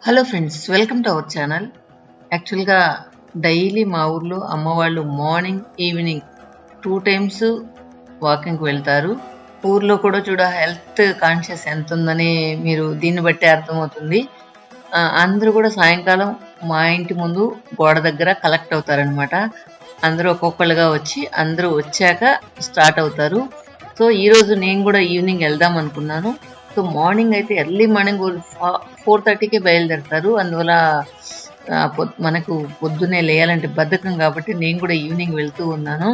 Hello friends, welcome to our channel. యాక్చువల్గా daily మా ఊర్లో అమ్మ వాళ్ళు మార్నింగ్ ఈవినింగ్ 2 టైమ్స్ వాకింగ్కి వెళ్తారు. ఊర్లో కూడా హెల్త్ కాన్షియస్ ఎంత ఉందని మీరు దీన్ని బట్టే అర్థమవుతుంది. అందరూ కూడా సాయంకాలం మా ఇంటి ముందు గోడ దగ్గర కలెక్ట్ అవుతారనమాట. అందరూ ఒక్కొక్కళ్ళుగా వచ్చి అందరూ వచ్చాక స్టార్ట్ అవుతారు. సో ఈరోజు నేను కూడా ఈవినింగ్ వెళ్దాం అనుకున్నాను. సో మార్నింగ్ అయితే ఎర్లీ మార్నింగ్ 4:30కే బయలుదేరతారు. అందువల్ల మనకు పొద్దున్నే లేయాలంటే బద్ధకం కాబట్టి నేను కూడా ఈవినింగ్ వెళ్తూ ఉన్నాను.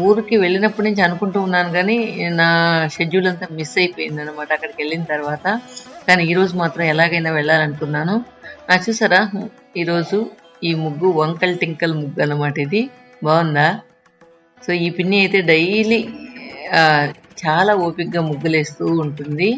ఊరికి వెళ్ళినప్పటి నుంచి అనుకుంటూ ఉన్నాను కానీ నా షెడ్యూల్ అంతా మిస్ అయిపోయిందనమాట అక్కడికి వెళ్ళిన తర్వాత. కానీ ఈరోజు మాత్రం ఎలాగైనా వెళ్ళాలనుకున్నాను. చూసారా ఈరోజు ఈ ముగ్గు వంకల్ టింకల్ ముగ్గు అనమాట. ఇది బాగుందా? సో ఈ పిన్ని అయితే డైలీ చాలా ఓపికగా ముగ్గులేస్తూ ఉంటుంది.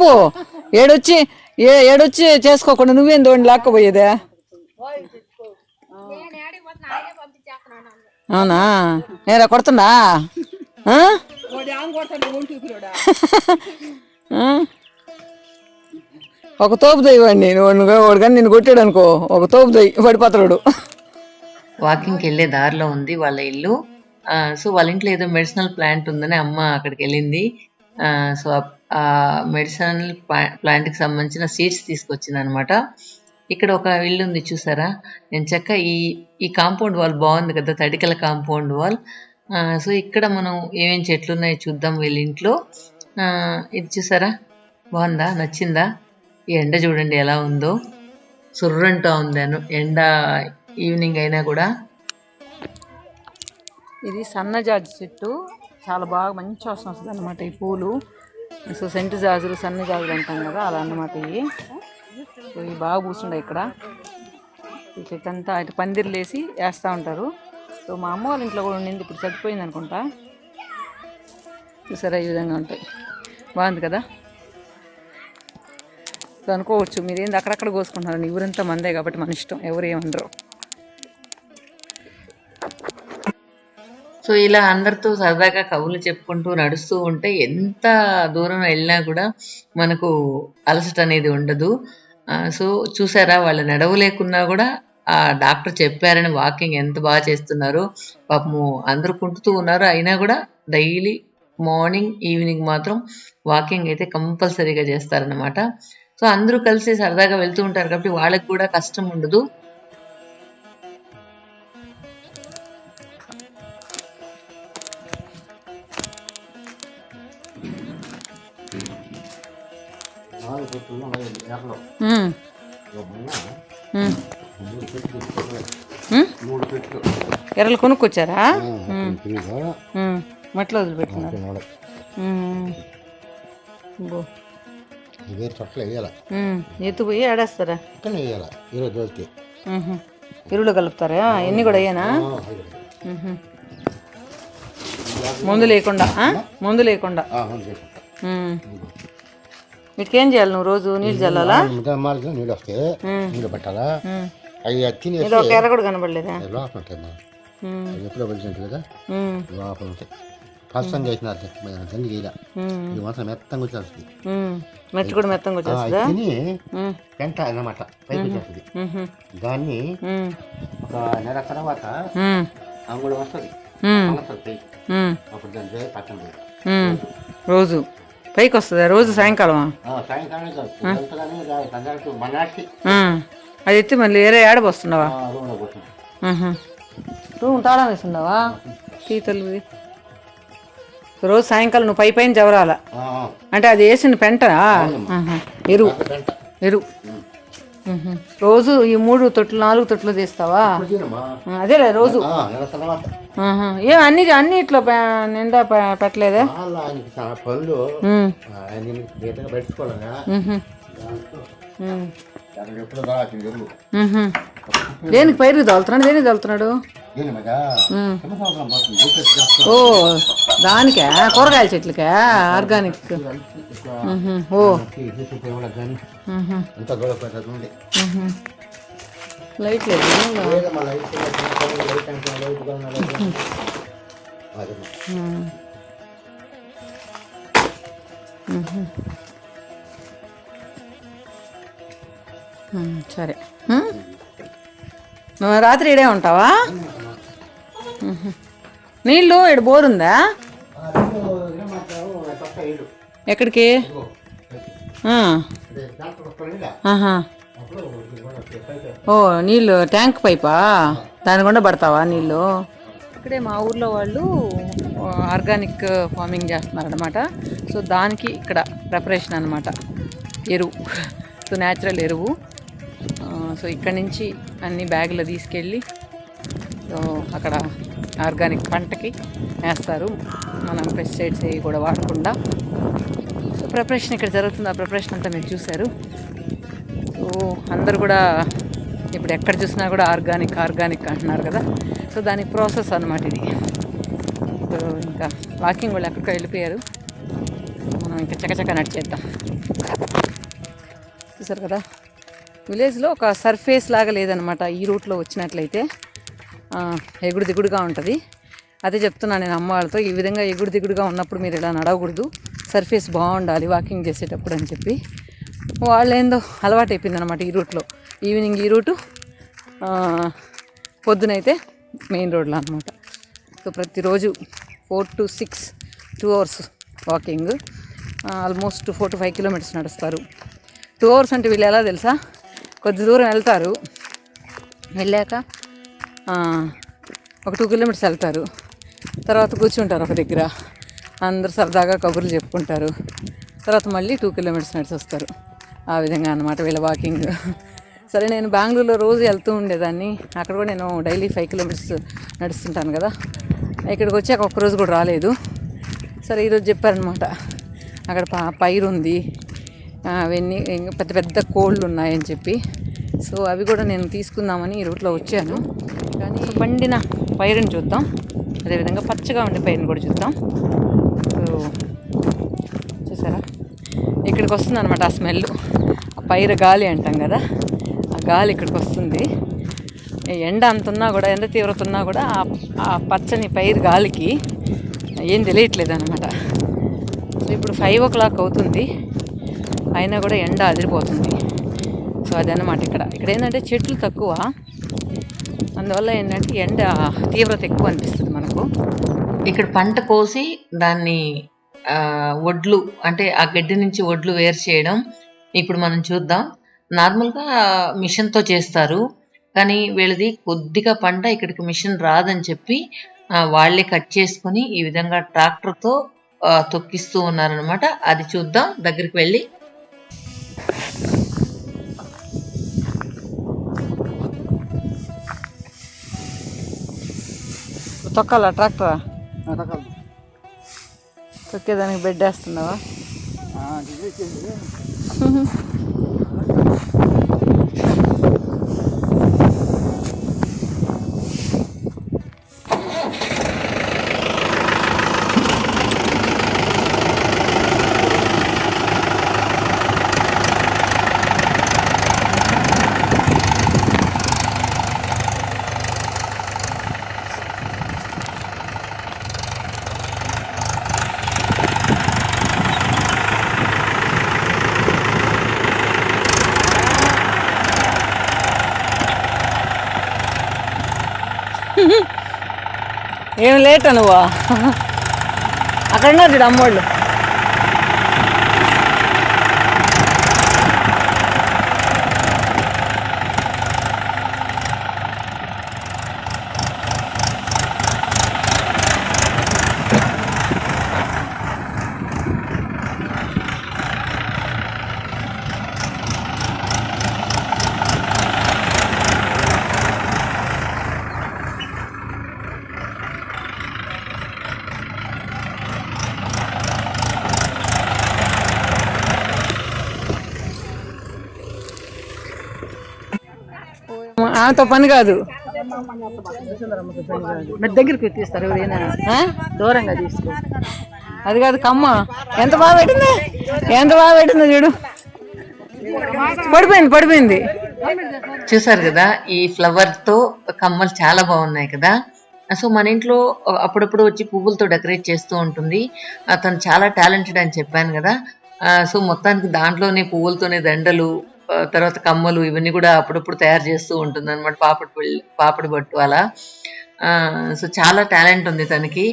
చెప్పు. ఏడొచ్చి ఏడొచ్చి చేసుకోకుండా నువ్వేం దోండి లేకపోయేదే. అవునా, నేరా కొడుతున్నా. ఒక తోపు దొయ్యండి వాడు కానీ నిన్ను కొట్టాడు అనుకో, ఒక తోపు దొయ్యి పడిపోతాడు. వాకింగ్కి వెళ్ళే దారిలో ఉంది వాళ్ళ ఇల్లు. సో వాళ్ళ ఇంట్లో ఏదో మెడిసినల్ ప్లాంట్ ఉందని అమ్మ అక్కడికి వెళ్ళింది. సో ఆ మెడిసినల్ ప్లాంట్కి సంబంధించిన సీడ్స్ తీసుకొచ్చింది అనమాట. ఇక్కడ ఒక ఇల్లు ఉంది చూసారా, నేను చెక్క ఈ కాంపౌండ్ వాల్ బాగుంది కదా, తడికల కాంపౌండ్ వాల్. సో ఇక్కడ మనం ఏమేమి చెట్లు ఉన్నాయో చూద్దాం వీళ్ళ ఇంట్లో. ఇది చూసారా, బాగుందా, నచ్చిందా? ఈ ఎండ చూడండి ఎలా ఉందో, సుర్రంటా ఉందాను ఎండ ఈవినింగ్ అయినా కూడా. ఇది సన్నజాజి చెట్టు, చాలా బాగా మంచి వాసన వస్తుంది అనమాట ఈ పూలు. సో సెంటు జాజులు సన్న జాజులు అంటాం కదా, అలా అన్నమాట ఇవి. సో ఇవి బాగా పూస్తుండే ఇక్కడ. ఈ చెట్టు అంతా అటు పందిర్లు వేసి వేస్తూ ఉంటారు. సో మా అమ్మ వాళ్ళ ఇంట్లో కూడా ఉండింది, ఇప్పుడు చచ్చిపోయింది అనుకుంటా. చూసారా ఈ విధంగా ఉంటాయి, బాగుంది కదా. సో అనుకోవచ్చు మీరేంది అక్కడక్కడ కోసుకుంటున్నారు, ఊరంతా మందే కాబట్టి మన ఇష్టం, ఎవరు ఏమనరు. సో ఇలా అందరితో సరదాగా కబుర్లు చెప్పుకుంటూ నడుస్తూ ఉంటే ఎంత దూరం వెళ్ళినా కూడా మనకు అలసట అనేది ఉండదు. సో చూసారా, వాళ్ళు నడవలేకున్నా కూడా ఆ డాక్టర్ చెప్పారని వాకింగ్ ఎంత బాగా చేస్తున్నారు. పాపము అందరూ కుంటుతూ ఉన్నారు, అయినా కూడా డైలీ మార్నింగ్ ఈవినింగ్ మాత్రం వాకింగ్ అయితే కంపల్సరీగా చేస్తారనమాట. సో అందరూ కలిసి సరదాగా వెళ్తూ ఉంటారు కాబట్టి వాళ్ళకి కూడా కష్టం ఉండదు. ఎర్రలు కొనుక్కొచ్చారా? మట్లో వదిలిపెట్టినారు. ఎత్తుపోయి ఆడేస్తారా? ఎరువులో కలుపుతారా? ఎన్ని కూడా అయ్యానా? మందు లేకుండా, మందు లేకుండా. వీటికి ఏం చేయాలి నువ్వు? రోజు నీళ్ళు చల్లాలా? నీళ్ళు వస్తే నీళ్ళు పెట్టాలా? ఇది ఒక ఎర్ర కూడా కనబడలేదా? ఎప్పుడో పడినట్టు కదా, లోపల ఉంటాయి. ఫస్టంగా వేసినారు దండి గీలా, ఇది మాత్రం మెత్తంగా వచ్చేస్తుంది. మట్టి కూడా మెత్తంగా వచ్చేస్తుందా? తిని పెంట అన్నమాట పైకి వచ్చేస్తుంది. దాన్ని ఒక నెల తర్వాత అంగుళం వస్తుంది, అప్పుడు దాన్ని పట్టణం రోజు పైకి వస్తుందా? రోజు సాయంకాలమా? సాయంకాలం అది ఎత్తి మళ్ళీ వేరే ఏడబ వస్తున్నావా? రూమ్ తాళం వేస్తున్నావా? తీతలు రోజు సాయంకాలం నువ్వు పైన జవరాల అంటే అది వేసిన పెంట ఎరువు. ఎరువు రోజు ఈ 3 తొట్లు 4 తొట్లు తీస్తావా? అదేలే రోజు. ఏం అన్ని ఇట్లా నిండా పెట్టలేదా? పళ్ళు దేనికి పైరు తోలుతున్నాడు? దేనికి తోలుతున్నాడు? ఓ దానికే, కూరగాయల చెట్లకే, ఆర్గానిక్. ఓ లైట్ లేదు. సరే, నువ్వు రాత్రి ఇడే ఉంటావా? నీళ్ళు ఇక్కడ బోరుందా? ఎక్కడికి? ఓ నీళ్ళు ట్యాంక్ పైపా, దాని గుండా పడతావా నీళ్ళు? ఇక్కడే మా ఊర్లో వాళ్ళు ఆర్గానిక్ ఫార్మింగ్ చేస్తున్నారనమాట. సో దానికి ఇక్కడ ప్రిపరేషన్ అనమాట, ఎరువు. సో న్యాచురల్ ఎరువు. సో ఇక్కడి నుంచి అన్ని బ్యాగులో తీసుకెళ్ళి సో అక్కడ ఆర్గానిక్ పంటకి వేస్తారు, మనం పెస్టిసైడ్స్ అవి కూడా వాడకుండా. సో ప్రిపరేషన్ ఇక్కడ జరుగుతుంది, ఆ ప్రిపరేషన్ అంతా మీరు చూశారు. సో అందరు కూడా ఇప్పుడు ఎక్కడ చూసినా కూడా ఆర్గానిక్ ఆర్గానిక్ అంటున్నారు కదా. సో దానికి ప్రాసెస్ అన్నమాట ఇది. సో ఇంకా వాకింగ్ వాళ్ళు ఎక్కడికో వెళ్ళిపోయారు, మనం ఇంకా చకచక నడిచేద్దాం. చూసారు కదా, విలేజ్లో ఒక సర్ఫేస్ లాగా లేదనమాట. ఈ రూట్లో వచ్చినట్లయితే ఎగుడు దిగుడుగా ఉంటుంది. అదే చెప్తున్నాను నేను అమ్మ వాళ్ళతో, ఈ విధంగా ఎగుడు దిగుడుగా ఉన్నప్పుడు మీరు ఇలా నడవకూడదు, సర్ఫేస్ బాగుండాలి వాకింగ్ చేసేటప్పుడు అని చెప్పి. వాళ్ళు ఏందో అలవాటు అయిపోయింది అనమాట ఈ రూట్లో. ఈవినింగ్ ఈ రూటు, పొద్దునైతే మెయిన్ రోడ్లో అనమాట. సో ప్రతిరోజు 4 to 6 2 hours walking, almost 4 to 5 kilometers నడుస్తారు. 2 hours అంటే వీళ్ళు ఎలా తెలుసా, కొద్ది దూరం వెళ్తారు, వెళ్ళాక ఒక 2 kilometers వెళ్తారు, తర్వాత కూర్చుంటారు ఒక దగ్గర, అందరూ సరదాగా కబుర్లు చెప్పుకుంటారు, తర్వాత మళ్ళీ 2 kilometers నడిచి వస్తారు. ఆ విధంగా అన్నమాట వీళ్ళ వాకింగ్. సరే, నేను బెంగళూరులో రోజు వెళ్తూ ఉండేదాన్ని, అక్కడ కూడా నేను డైలీ 5 kilometers నడుస్తుంటాను కదా. ఇక్కడికి వచ్చాక ఒక్కరోజు కూడా రాలేదు. సరే, ఈరోజు చెప్పారనమాట అక్కడ పైరు ఉంది, అవన్నీ పెద్ద పెద్ద కోళ్ళు ఉన్నాయని చెప్పి. సో అవి కూడా నేను తీసుకుందామని ఈ రూట్లో వచ్చాను. కానీ పండిన పైరుని చూద్దాం, అదేవిధంగా పచ్చగా ఉండే పైరుని కూడా చూద్దాం. సో చూసారా, ఇక్కడికి వస్తుంది అనమాట ఆ స్మెల్, ఆ పైరు గాలి అంటాం కదా, ఆ గాలి ఇక్కడికి వస్తుంది. ఎండ అంత ఉన్నా కూడా, ఎండ తీవ్రత ఉన్నా కూడా ఆ పచ్చని పైరు గాలికి ఏం తెలియట్లేదు అనమాట. సో ఇప్పుడు 5 o'clock అవుతుంది, అయినా కూడా ఎండ అదిరిపోతుంది. సో అదన్నమాట ఇక్కడ ఏంటంటే చెట్లు తక్కువ, అందువల్ల ఏంటంటే ఎండ తీవ్రత ఎక్కువ అనిపిస్తుంది మనకు. ఇక్కడ పంట కోసి దాన్ని వడ్లు అంటే ఆ గడ్డి నుంచి వడ్లు వేరు చేయడం ఇప్పుడు మనం చూద్దాం. నార్మల్గా మిషన్తో చేస్తారు, కానీ వీళ్ళది కొద్దిగా పంట ఇక్కడికి మిషన్ రాదని చెప్పి వాళ్ళే కట్ చేసుకొని ఈ విధంగా ట్రాక్టర్తో తొక్కిస్తూ ఉన్నారనమాట. అది చూద్దాం దగ్గరికి వెళ్ళి. తొక్కాలా ట్రాక్టరా? తొక్కేదానికి బెడ్ వేస్తున్నావా? ఏం లేట్ నువ్వా? అక్కడ ఉన్నారు చూడు అమ్మోళ్ళు. ఆమెతో పని కాదు, దగ్గరికి తీస్తారు ఎవరైనా, దూరంగా తీసుకో. అది కాదు కమ్మ, ఎంత బాగా పెట్టిందో చూడు, పడిపోయింది. చూసారు కదా, ఈ ఫ్లవర్ తో కమ్మలు చాలా బాగున్నాయి కదా. సో మన ఇంట్లో అప్పుడప్పుడు వచ్చి పువ్వులతో డెకరేట్ చేస్తూ ఉంటుంది. తను చాలా టాలెంటెడ్ అని చెప్పాను కదా. సో మొత్తానికి దాంట్లోనే పువ్వులతోనే దండలు, తర్వాత కమ్మలు ఇవన్నీ కూడా అప్పుడప్పుడు తయారు చేస్తూ ఉంటుంది అనమాట. పాపడి బట్టు అలా. సో చాలా టాలెంట్ ఉంది తనకి.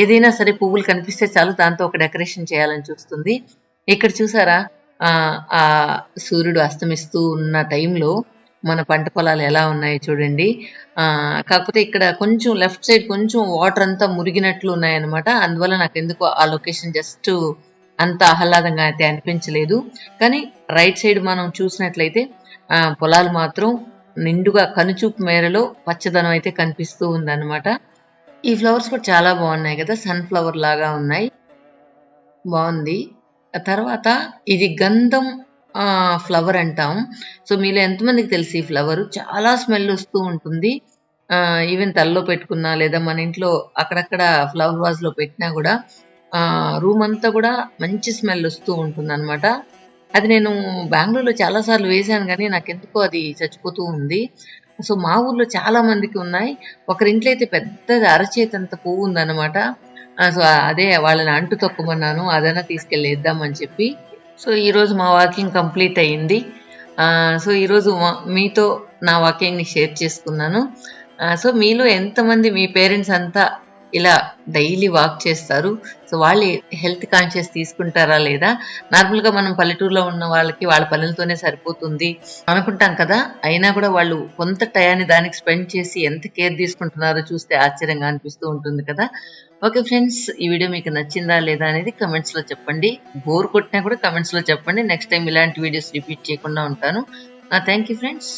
ఏదైనా సరే పువ్వులు కనిపిస్తే చాలు దాంతో ఒక డెకరేషన్ చేయాలని చూస్తుంది. ఇక్కడ చూసారా, ఆ సూర్యుడు అస్తమిస్తూ ఉన్న టైంలో మన పంట పొలాలు ఎలా ఉన్నాయో చూడండి. కాకపోతే ఇక్కడ కొంచెం లెఫ్ట్ సైడ్ కొంచెం వాటర్ అంతా మురిగినట్లు ఉన్నాయన్నమాట. అందువల్ల నాకు ఎందుకో ఆ లొకేషన్ జస్ట్ అంత ఆహ్లాదంగా అయితే అనిపించలేదు. కానీ రైట్ సైడ్ మనం చూసినట్లయితే పొలాలు మాత్రం నిండుగా కనుచూపు మేరలో పచ్చదనం అయితే కనిపిస్తూ ఉందన్నమాట. ఈ ఫ్లవర్స్ కూడా చాలా బాగున్నాయి కదా, సన్ఫ్లవర్ లాగా ఉన్నాయి, బాగుంది. తర్వాత ఇది గంధం ఫ్లవర్ అంటాం. సో మీలో ఎంతమందికి తెలిసి ఈ ఫ్లవర్ చాలా స్మెల్ వస్తూ ఉంటుంది. ఈవెన్ తలలో పెట్టుకున్నా లేదా మన ఇంట్లో అక్కడక్కడ ఫ్లవర్ వాజ్ లో పెట్టినా కూడా రూమ్ అంతా కూడా మంచి స్మెల్ వస్తూ ఉంటుంది అనమాట. అది నేను బెంగుళూరులో చాలాసార్లు వేశాను కానీ నాకెందుకో అది చచ్చిపోతూ ఉంది. సో మా ఊర్లో చాలా మందికి ఉన్నాయి. ఒకరింట్లో అయితే పెద్దది అరచేతంత పువ్వు ఉందన్నమాట. సో అదే వాళ్ళని అంటు తొక్కమన్నాను, అదైనా తీసుకెళ్ళి వేద్దామని చెప్పి. సో ఈరోజు మా వాకింగ్ కంప్లీట్ అయ్యింది. సో ఈరోజు మీతో నా వాకింగ్ని షేర్ చేసుకున్నాను. సో మీలో ఎంతమంది మీ పేరెంట్స్ అంతా ఇలా డైలీ వాక్ చేస్తారు? సో వాళ్ళు హెల్త్ కాన్షియస్ తీసుకుంటారా లేదా? నార్మల్గా మనం పల్లెటూరులో ఉన్న వాళ్ళకి వాళ్ళ పనులతోనే సరిపోతుంది అనుకుంటాం కదా, అయినా కూడా వాళ్ళు కొంత టయాన్ని దానికి స్పెండ్ చేసి ఎంత కేర్ తీసుకుంటున్నారో చూస్తే ఆశ్చర్యంగా అనిపిస్తూ ఉంటుంది కదా. ఓకే ఫ్రెండ్స్, ఈ వీడియో మీకు నచ్చిందా లేదా అనేది కమెంట్స్లో చెప్పండి. బోర్ కొట్టినా కూడా కమెంట్స్లో చెప్పండి. నెక్స్ట్ టైం ఇలాంటి వీడియోస్ రిపీట్ చేయకుండా ఉంటాను. Thank you friends.